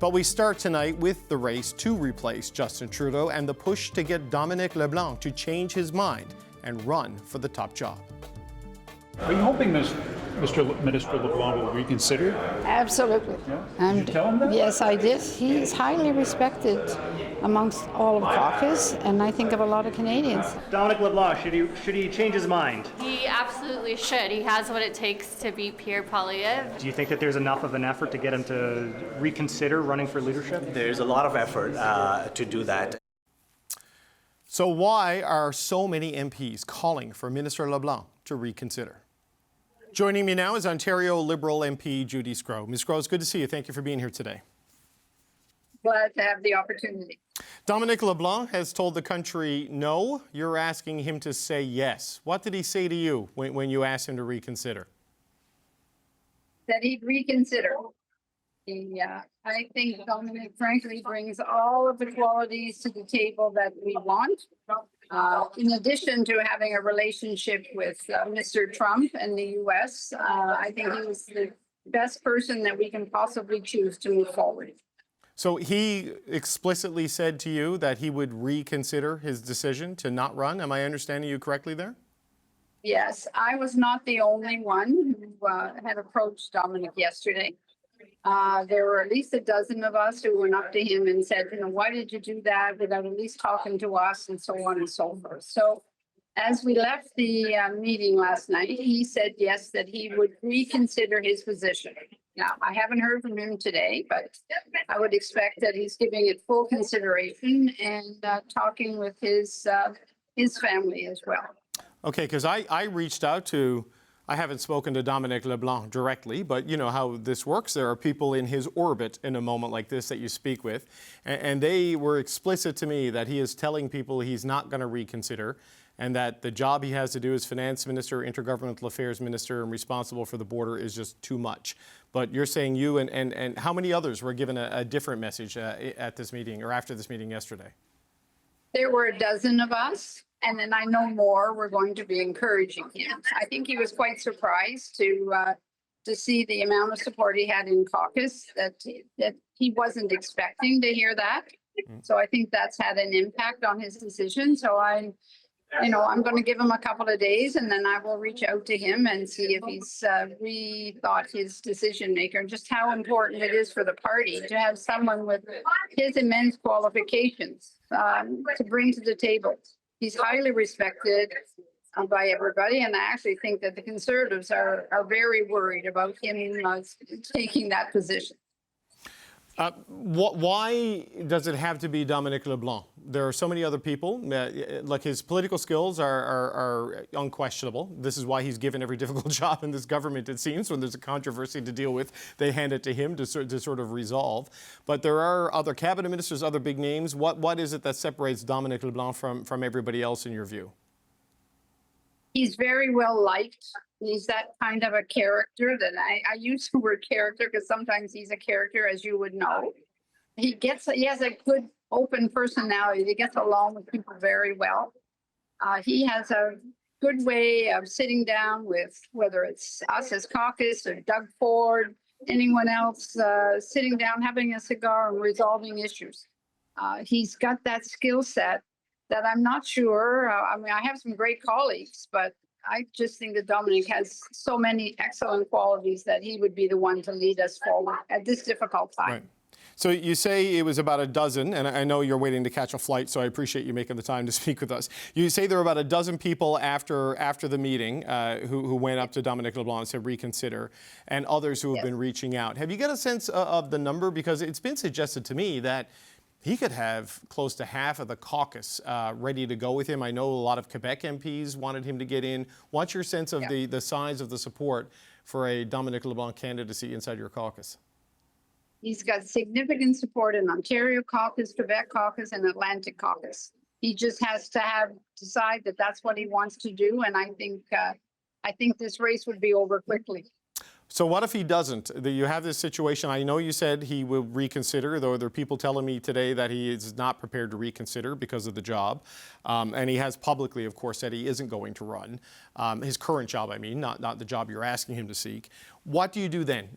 But we start tonight with the race to replace Justin Trudeau and the push to get Dominic LeBlanc to change his mind and run for the top job. Are you hoping Minister LeBlanc will reconsider? Absolutely. Yeah? And did you tell him that? Yes, I did. He is highly respected amongst all of caucus, and I think of a lot of Canadians. Dominic LeBlanc, should he change his mind? He absolutely should. He has what it takes to beat Pierre Poilievre. Do you think that there's enough of an effort to get him to reconsider running for leadership? There's a lot of effort to do that. So why are so many MPs calling for Minister LeBlanc to reconsider? Joining me now is Ontario Liberal MP Judy Sgro. Ms. Sgro, it's good to see you. Thank you for being here today. Glad to have the opportunity. Dominic LeBlanc has told the country no. You're asking him to say yes. What did he say to you when you asked him to reconsider? That he'd reconsider. I think Dominic, frankly, brings all of the qualities to the table that we want. In addition to having a relationship with Mr. Trump and the U.S., I think he was the best person that we can possibly choose to move forward. So he explicitly said to you that he would reconsider his decision to not run. Am I understanding you correctly there? Yes, I was not the only one who had approached Dominic yesterday. There were at least a dozen of us who went up to him and said, why did you do that without at least talking to us, and so on and so forth. So as we left the meeting last night, he said yes, that he would reconsider his position. Now, I haven't heard from him today, but I would expect that he's giving it full consideration and talking with his family as well. Okay, because I reached out to, I haven't spoken to Dominic LeBlanc directly, but you know how this works. There are people in his orbit in a moment like this that you speak with, and they were explicit to me that he is telling people he's not going to reconsider, and that the job he has to do as Finance Minister, Intergovernmental Affairs Minister, and responsible for the border is just too much. But you're saying you and how many others were given a different message at this meeting or after this meeting yesterday? There were a dozen of us. And then I know more we're going to be encouraging him. I think he was quite surprised to see the amount of support he had in caucus, that he wasn't expecting to hear that. So I think that's had an impact on his decision. So I'm going to give him a couple of days, and then I will reach out to him and see if he's rethought his decision maker, and just how important it is for the party to have someone with his immense qualifications to bring to the table. He's highly respected by everybody, and I actually think that the Conservatives are very worried about him taking that position. Why does it have to be Dominic LeBlanc? There are so many other people. Like, his political skills are unquestionable. This is why he's given every difficult job in this government, it seems. When there's a controversy to deal with, they hand it to him to sort of resolve. But there are other cabinet ministers, other big names. What is it that separates Dominic LeBlanc from everybody else in your view? He's very well liked. He's that kind of a character that I use the word character because sometimes he's a character, as you would know. He has a good open personality. He gets along with people very well. He has a good way of sitting down with, whether it's us as caucus or Doug Ford, anyone else, sitting down, having a cigar and resolving issues. He's got that skill set that I'm not sure. I have some great colleagues, but I just think that Dominic has so many excellent qualities that he would be the one to lead us forward at this difficult time. Right. So you say it was about a dozen, and I know you're waiting to catch a flight, so I appreciate you making the time to speak with us. You say there were about a dozen people after the meeting who went up to Dominic LeBlanc and said reconsider, and others who have been reaching out. Have you got a sense of the number? Because it's been suggested to me that he could have close to half of the caucus ready to go with him. I know a lot of Quebec MPs wanted him to get in. What's your sense of the size of the support for a Dominic LeBlanc candidacy inside your caucus? He's got significant support in Ontario caucus, Quebec caucus, and Atlantic caucus. He just has to decide that that's what he wants to do, and I think this race would be over quickly. So what if he doesn't? You have this situation. I know you said he will reconsider, though there are people telling me today that he is not prepared to reconsider because of the job. And he has publicly, of course, said he isn't going to run. His current job, I mean, not the job you're asking him to seek. What do you do then,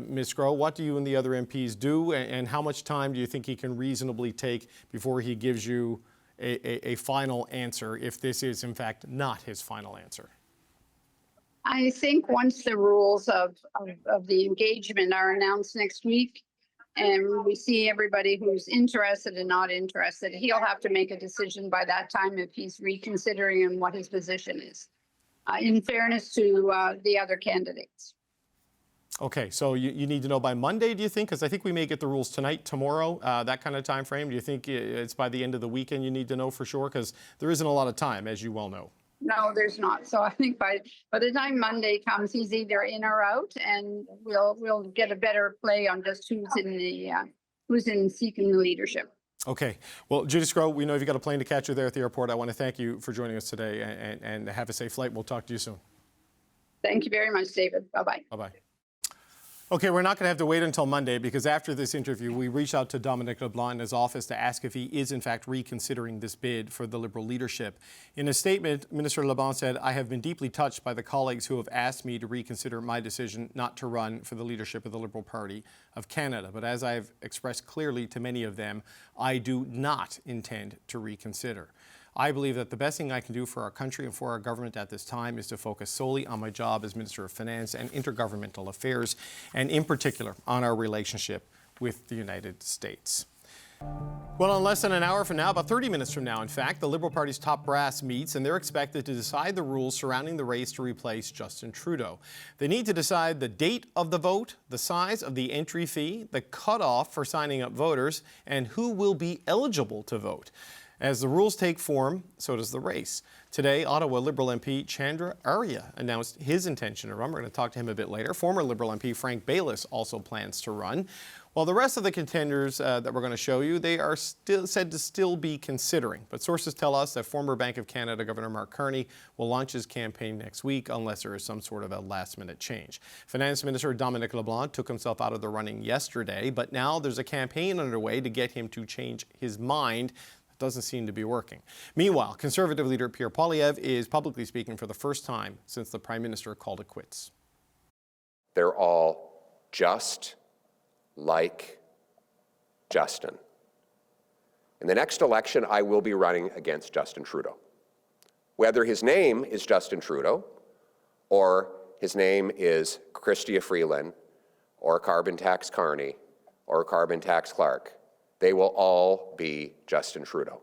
Ms. Sgro? What do you and the other MPs do? And how much time do you think he can reasonably take before he gives you a final answer, if this is, in fact, not his final answer? I think once the rules of the engagement are announced next week, and we see everybody who's interested and not interested, he'll have to make a decision by that time if he's reconsidering and what his position is, in fairness to the other candidates. Okay, so you need to know by Monday, do you think? Because I think we may get the rules tonight, tomorrow, that kind of time frame. Do you think it's by the end of the weekend you need to know for sure? Because there isn't a lot of time, as you well know. No, there's not. So I think by the time Monday comes, he's either in or out, and we'll get a better play on just who's in seeking the leadership. Okay. Well, Judy Sgro, we know you've got a plane to catch you there at the airport. I want to thank you for joining us today, and have a safe flight. We'll talk to you soon. Thank you very much, David. Bye-bye. Bye-bye. Okay, we're not going to have to wait until Monday, because after this interview, we reached out to Dominic LeBlanc in his office to ask if he is in fact reconsidering this bid for the Liberal leadership. In a statement, Minister LeBlanc said, "I have been deeply touched by the colleagues who have asked me to reconsider my decision not to run for the leadership of the Liberal Party of Canada. But as I've expressed clearly to many of them, I do not intend to reconsider. I believe that the best thing I can do for our country and for our government at this time is to focus solely on my job as Minister of Finance and Intergovernmental Affairs, and in particular on our relationship with the United States." Well, in less than an hour from now, about 30 minutes from now, in fact, the Liberal Party's top brass meets, and they're expected to decide the rules surrounding the race to replace Justin Trudeau. They need to decide the date of the vote, the size of the entry fee, the cutoff for signing up voters, and who will be eligible to vote. As the rules take form, so does the race. Today, Ottawa Liberal MP Chandra Arya announced his intention to run. We're going to talk to him a bit later. Former Liberal MP Frank Baylis also plans to run. While the rest of the contenders that we're going to show you, they are still said to still be considering. But sources tell us that former Bank of Canada Governor Mark Carney will launch his campaign next week unless there is some sort of a last-minute change. Finance Minister Dominic LeBlanc took himself out of the running yesterday, but now there's a campaign underway to get him to change his mind. Doesn't seem to be working. Meanwhile, Conservative leader Pierre Poilievre is publicly speaking for the first time since the Prime Minister called it quits. They're all just like Justin. In the next election, I will be running against Justin Trudeau. Whether his name is Justin Trudeau, or his name is Chrystia Freeland, or Carbon Tax Carney, or Carbon Tax Clark, they will all be Justin Trudeau.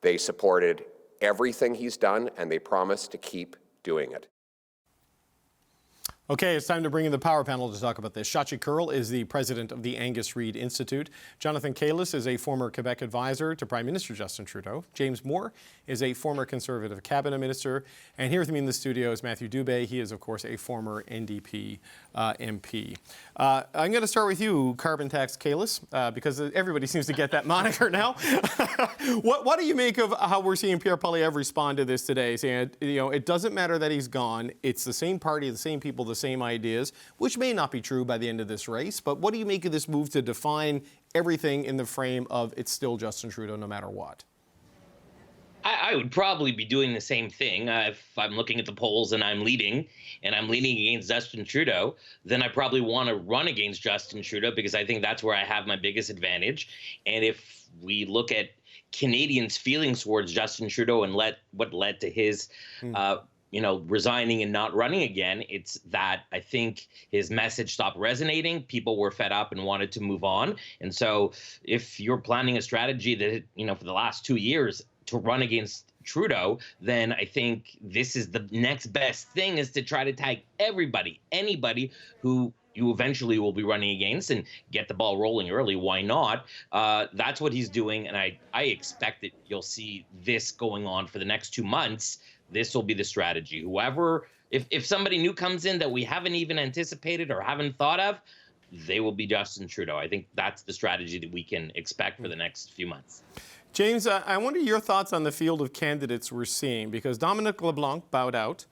They supported everything he's done, and they promised to keep doing it. Okay, it's time to bring in the power panel to talk about this. Shachi Kurl is the president of the Angus Reid Institute. Jonathan Kalis is a former Quebec advisor to Prime Minister Justin Trudeau. James Moore is a former Conservative cabinet minister. And here with me in the studio is Matthew Dubé. He is, of course, a former NDP MP. I'm going to start with you, Carbon Tax Kalis, because everybody seems to get that moniker now. What do you make of how we're seeing Pierre Poilievre respond to this today, saying, it doesn't matter that he's gone. It's the same party, the same people, the same ideas, which may not be true by the end of this race. But what do you make of this move to define everything in the frame of it's still Justin Trudeau no matter what? I would probably be doing the same thing. If I'm looking at the polls and I'm leading against Justin Trudeau, then I probably want to run against Justin Trudeau because I think that's where I have my biggest advantage. And if we look at Canadians' feelings towards Justin Trudeau and what led to his resigning and not running again, it's that I think his message stopped resonating. People were fed up and wanted to move on. And so if you're planning a strategy that, for the last 2 years to run against Trudeau, then I think this is the next best thing, is to try to tag anybody who you eventually will be running against and get the ball rolling early. Why not? That's what he's doing. And I expect that you'll see this going on for the next 2 months. This will be the strategy. Whoever, if somebody new comes in that we haven't even anticipated or haven't thought of, they will be Justin Trudeau. I think that's the strategy that we can expect for the next few months. James, I wonder your thoughts on the field of candidates we're seeing, because Dominic LeBlanc bowed out,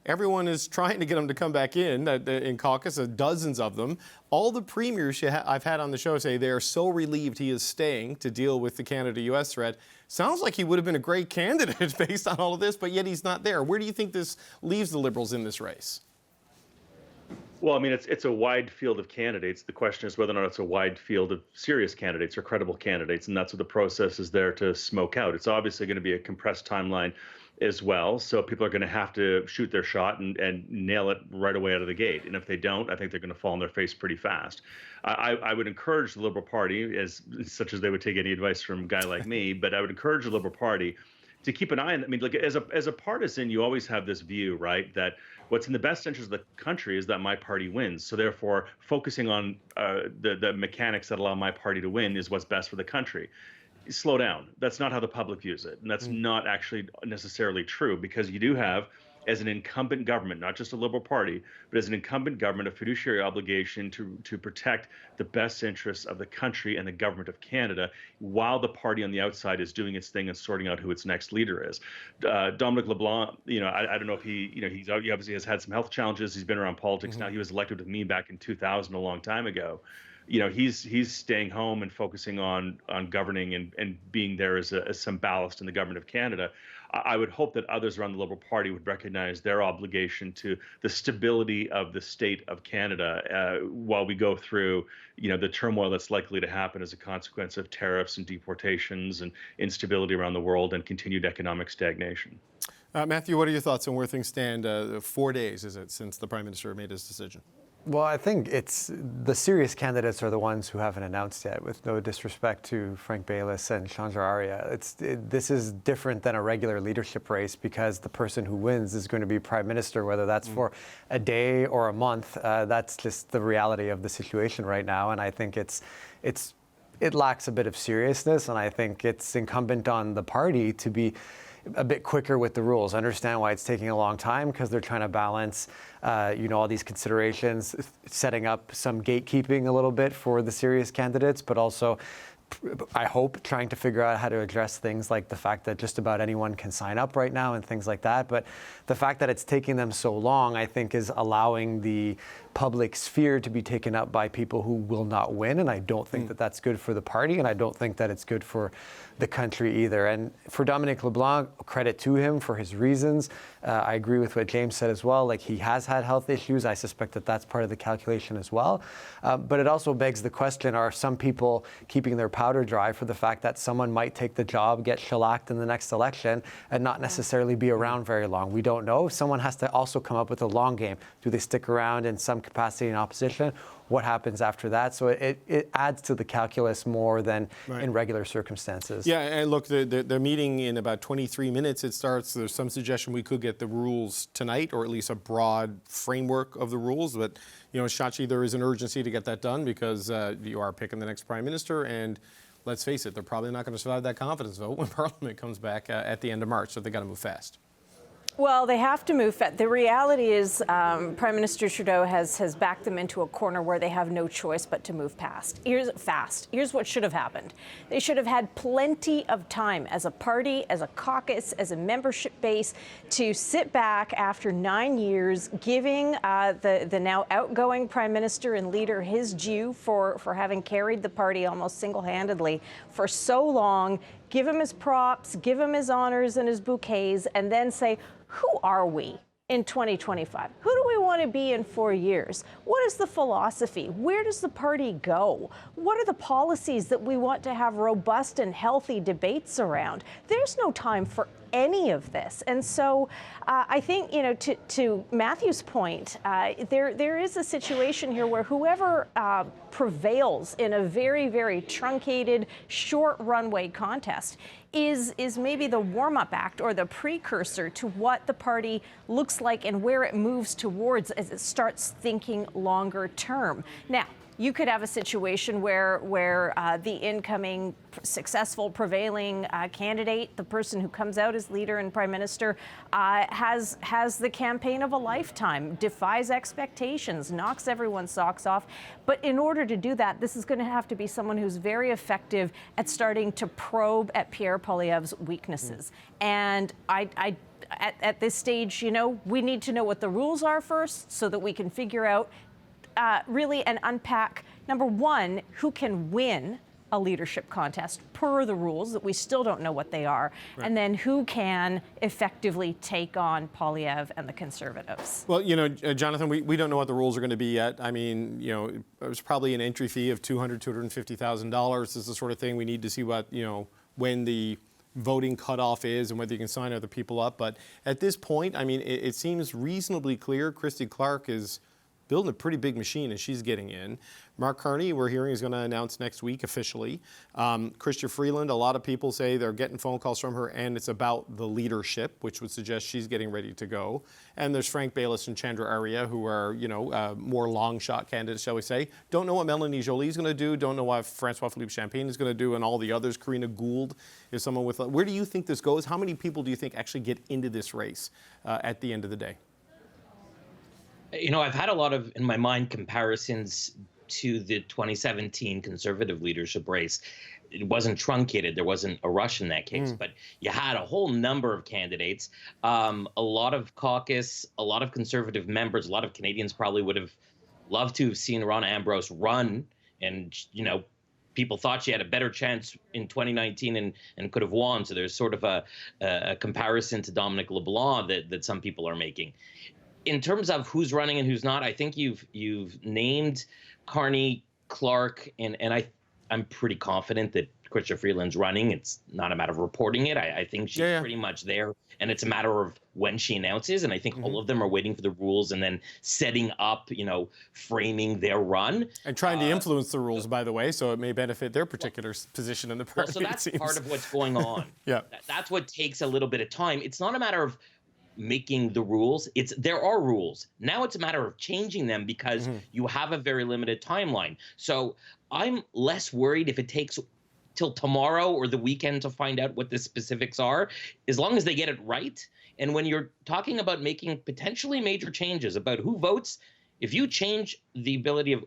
Everyone is trying to get him to come back in caucus, dozens of them. All the premiers I've had on the show say they're so relieved he is staying to deal with the Canada-U.S. threat. Sounds like he would have been a great candidate based on all of this, but yet he's not there. Where do you think this leaves the Liberals in this race? Well, I mean, it's a wide field of candidates. The question is whether or not it's a wide field of serious candidates or credible candidates, and that's what the process is there to smoke out. It's obviously going to be a compressed timeline as well, so people are going to have to shoot their shot and nail it right away out of the gate. And if they don't, I think they're going to fall on their face pretty fast. I would encourage the Liberal Party, such as they would take any advice from a guy like me, but I would encourage the Liberal Party to keep an eye on. I mean, like as a partisan, you always have this view, right, that what's in the best interest of the country is that my party wins. So therefore, focusing on the mechanics that allow my party to win is what's best for the country. Slow down. That's not how the public views it. And that's not actually necessarily true, because you do have, as an incumbent government, not just a Liberal Party, but as an incumbent government, a fiduciary obligation to protect the best interests of the country and the government of Canada, while the party on the outside is doing its thing and sorting out who its next leader is. Dominic LeBlanc, I don't know if he obviously has had some health challenges. He's been around politics now. He was elected with me back in 2000, a long time ago. He's staying home and focusing on governing and being there as some ballast in the government of Canada. I would hope that others around the Liberal Party would recognize their obligation to the stability of the state of Canada while we go through, the turmoil that's likely to happen as a consequence of tariffs and deportations and instability around the world and continued economic stagnation. Matthew, what are your thoughts on where things stand? 4 days, is it, since the Prime Minister made his decision? Well, I think it's the serious candidates are the ones who haven't announced yet, with no disrespect to Frank Baylis and Chandra Arya. This is different than a regular leadership race, because the person who wins is going to be Prime Minister, whether that's for a day or a month. That's just the reality of the situation right now. And I think it lacks a bit of seriousness. And I think it's incumbent on the party to be a bit quicker with the rules. I understand why it's taking a long time, because they're trying to balance, all these considerations, setting up some gatekeeping a little bit for the serious candidates, but also, I hope, trying to figure out how to address things like the fact that just about anyone can sign up right now and things like that. But the fact that it's taking them so long, I think, is allowing the public sphere to be taken up by people who will not win. And I don't think that that's good for the party, and I don't think that it's good for the country either. And for Dominic LeBlanc, credit to him for his reasons. I agree with what James said as well. Like, he has had health issues. I suspect that that's part of the calculation as well. But it also begs the question, are some people keeping their powder dry for the fact that someone might take the job, get shellacked in the next election, and not necessarily be around very long? We don't know. Someone has to also come up with a long game. Do they stick around in some capacity in opposition? What happens after that? So it adds to the calculus more than in regular circumstances. Yeah, and look, the meeting in about 23 minutes it starts. There's some suggestion we could get the rules tonight, or at least a broad framework of the rules. But, Shachi, there is an urgency to get that done, because you are picking the next Prime Minister, and let's face it, they're probably not going to survive that confidence vote when Parliament comes back at the end of March, so they got to move fast. Well, they have to move fast. The reality is Prime Minister Trudeau has backed them into a corner where they have no choice but to move fast. Here's what should have happened. They should have had plenty of time as a party, as a caucus, as a membership base, to sit back after 9 years, giving the now outgoing Prime Minister and leader his due for having carried the party almost single-handedly for so long. Give him his props, give him his honors and his bouquets, and then say, who are we in 2025? Who do we want to be in 4 years? What is the philosophy? Where does the party go? What are the policies that we want to have robust and healthy debates around? There's no time for any of this. And so I think, to Matthew's point, there is a situation here where whoever prevails in a very, very truncated, short runway contest is maybe the warm-up act or the precursor to what the party looks like and where it moves towards as it starts thinking longer term. Now, you could have a situation where the incoming successful prevailing candidate, the person who comes out as leader and Prime Minister, has the campaign of a lifetime, defies expectations, knocks everyone's socks off. But in order to do that, this is going to have to be someone who's very effective at starting to probe at Pierre Poilievre's weaknesses. And at this stage, we need to know what the rules are first so that we can figure out really and unpack, number one, who can win a leadership contest per the rules that we still don't know what they are, and then who can effectively take on Poilievre and the Conservatives. Well, Jonathan, we don't know what the rules are going to be yet. I mean, it was probably an entry fee of $250,000. This is the sort of thing we need to see what, when the voting cutoff is and whether you can sign other people up. But at this point, I mean, it seems reasonably clear. Christy Clark is building a pretty big machine as she's getting in. Mark Carney, we're hearing, is going to announce next week officially. Chrystia Freeland, a lot of people say they're getting phone calls from her and it's about the leadership, which would suggest she's getting ready to go. And there's Frank Baylis and Chandra Arya, who are, more long shot candidates, shall we say. Don't know what Melanie Joly is going to do. Don't know what Francois-Philippe Champagne is going to do, and all the others. Karina Gould is someone with... Where do you think this goes? How many people do you think actually get into this race at the end of the day? I've had a lot of, in my mind, comparisons to the 2017 Conservative leadership race. It wasn't truncated. There wasn't a rush in that case, but you had a whole number of candidates, a lot of caucus, a lot of Conservative members, a lot of Canadians probably would have loved to have seen Rona Ambrose run, and, people thought she had a better chance in 2019 and could have won. So there's sort of a comparison to Dominic LeBlanc that some people are making. In terms of who's running and who's not, I think you've named Carney, Clark, and I'm pretty confident that Chrystia Freeland's running. It's not a matter of reporting it. I think she's pretty much there, and it's a matter of when she announces. And I think all of them are waiting for the rules and then setting up, framing their run. And trying to influence the rules, by the way, so it may benefit their particular position in the party. So that's part of what's going on. That's what takes a little bit of time. It's not a matter of making the rules. There are rules. Now it's a matter of changing them because you have a very limited timeline. So I'm less worried if it takes till tomorrow or the weekend to find out what the specifics are, as long as they get it right. And when you're talking about making potentially major changes about who votes, if you change the ability of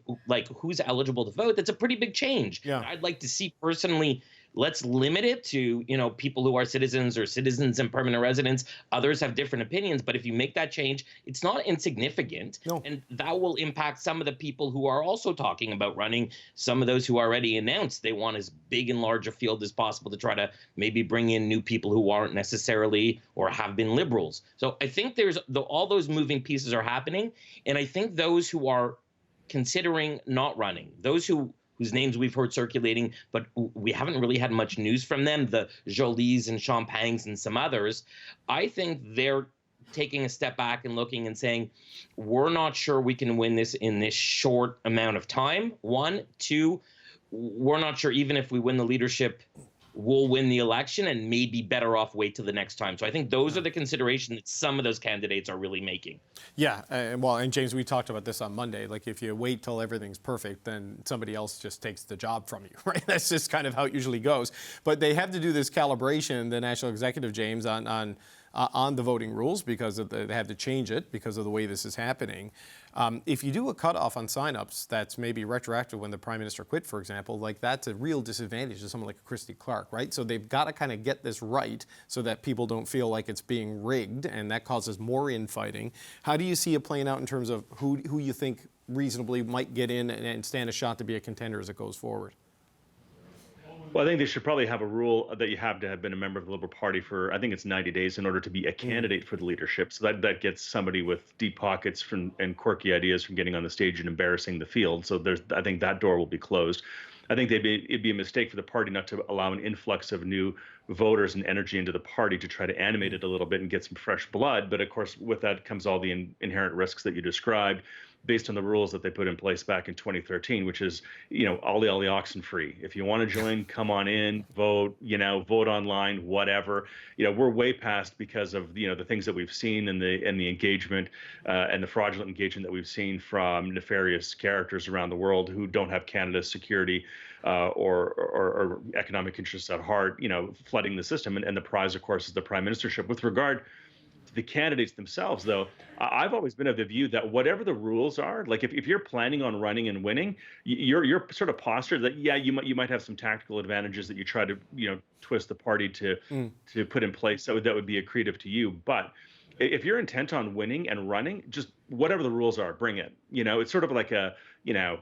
who's eligible to vote, that's a pretty big change. I'd like to see personally, let's limit it to, people who are citizens or citizens and permanent residents. Others have different opinions, but if you make that change, it's not insignificant. And that will impact some of the people who are also talking about running, some of those who already announced they want as big and large a field as possible to try to maybe bring in new people who aren't necessarily or have been liberals. So I think all those moving pieces are happening. And I think those who are considering not running, those whose names we've heard circulating, but we haven't really had much news from them, the Jolys and Champagnes and some others, I think they're taking a step back and looking and saying, we're not sure we can win this in this short amount of time. One, two, we're not sure even if we win the leadership, we'll win the election, and maybe better off wait till the next time. So I think those are the considerations that some of those candidates are really making. Yeah, and James, we talked about this on Monday. Like, if you wait till everything's perfect, then somebody else just takes the job from you, right? That's just kind of how it usually goes. But they have to do this calibration, the National Executive, James, on the voting rules, because they have to change it because of the way this is happening. If you do a cutoff on signups that's maybe retroactive when the Prime Minister quit, for example, that's a real disadvantage to someone like Christy Clark, right? So they've got to kind of get this right so that people don't feel like it's being rigged, and that causes more infighting. How do you see it playing out in terms of who you think reasonably might get in and stand a shot to be a contender as it goes forward? Well, I think they should probably have a rule that you have to have been a member of the Liberal Party for, I think it's 90 days in order to be a candidate for the leadership. So that gets somebody with deep pockets and quirky ideas from getting on the stage and embarrassing the field. So I think that door will be closed. I think it'd be a mistake for the party not to allow an influx of new voters and energy into the party to try to animate it a little bit and get some fresh blood. But of course, with that comes all the inherent risks that you described, based on the rules that they put in place back in 2013, which is, all the oxen free. If you want to join, come on in, vote, vote online, whatever. We're way past because of, the things that we've seen and the engagement and the fraudulent engagement that we've seen from nefarious characters around the world who don't have Canada's security or economic interests at heart, flooding the system. And the prize, of course, is the prime ministership. With regard the candidates themselves, though, I've always been of the view that whatever the rules are, like if you're planning on running and winning, your sort of posture that, yeah, you might have some tactical advantages that you try to, twist the party to put in place that would be accretive to you. But if you're intent on winning and running, just whatever the rules are, bring it. It's sort of like a,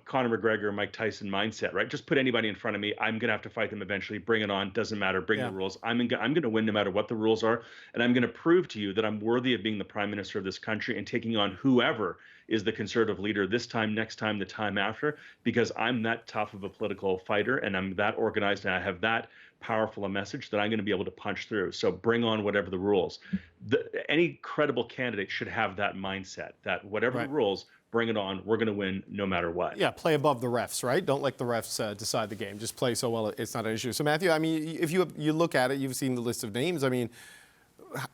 Conor McGregor, Mike Tyson mindset, right? Just put anybody in front of me. I'm going to have to fight them eventually. Bring it on. Doesn't matter. Bring the rules. I'm going to win no matter what the rules are. And I'm going to prove to you that I'm worthy of being the prime minister of this country and taking on whoever is the conservative leader this time, next time, the time after, because I'm that tough of a political fighter and I'm that organized and I have that powerful a message that I'm going to be able to punch through. So bring on whatever the rules. Any credible candidate should have that mindset that whatever the rules, bring it on. We're going to win no matter what. Yeah, play above the refs, right? Don't let the refs decide the game. Just play so well it's not an issue. So Matthew, I mean, if you look at it, you've seen the list of names. I mean,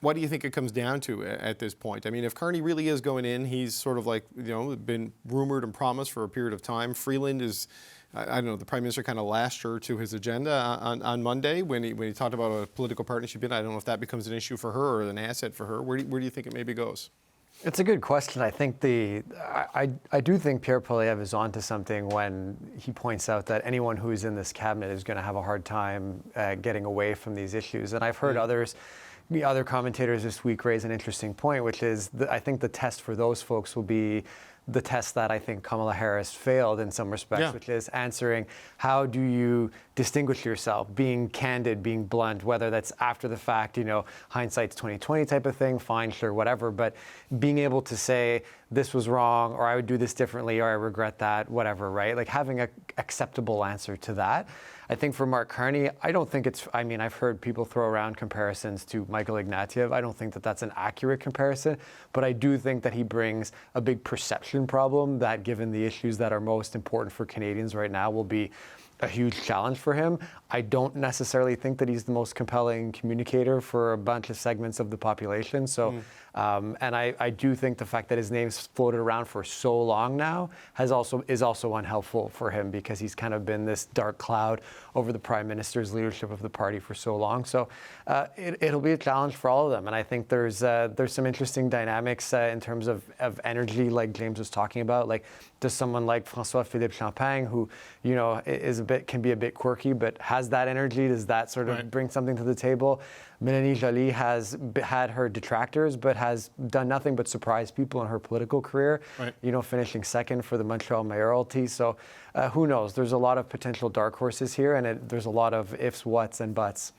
what do you think it comes down to at this point? I mean, if Carney really is going in, he's sort of like, been rumored and promised for a period of time. Freeland is, I don't know, the Prime Minister kind of lashed her to his agenda on Monday when he talked about a political partnership. I don't know if that becomes an issue for her or an asset for her. Where do you think it maybe goes? It's a good question. I think I do think Pierre Poilievre is onto something when he points out that anyone who's in this cabinet is going to have a hard time getting away from these issues. And I've heard other commentators this week raise an interesting point, which is I think the test for those folks will be the test that I think Kamala Harris failed in some respects, which is answering how do you distinguish yourself, being candid, being blunt, whether that's after the fact, hindsight's 20/20 type of thing, fine, sure, whatever, but being able to say this was wrong or I would do this differently or I regret that, whatever, right? Like having an acceptable answer to that. I think for Mark Carney, I don't think I've heard people throw around comparisons to Michael Ignatieff. I don't think that that's an accurate comparison, but I do think that he brings a big perception problem that, given the issues that are most important for Canadians right now, will be a huge challenge for him. I don't necessarily think that he's the most compelling communicator for a bunch of segments of the population. So, and I do think the fact that his name's floated around for so long now is also unhelpful for him, because he's kind of been this dark cloud over the Prime Minister's leadership of the party for so long. So it'll be a challenge for all of them. And I think there's some interesting dynamics in terms of energy, like James was talking about. Like, does someone like François-Philippe Champagne, who can be a bit quirky, but has that energy? Does that sort of bring something to the table? Mélanie Joly has had her detractors, but has done nothing but surprise people in her political career, finishing second for the Montreal mayoralty. So who knows? There's a lot of potential dark horses here, and there's a lot of ifs, whats, and buts.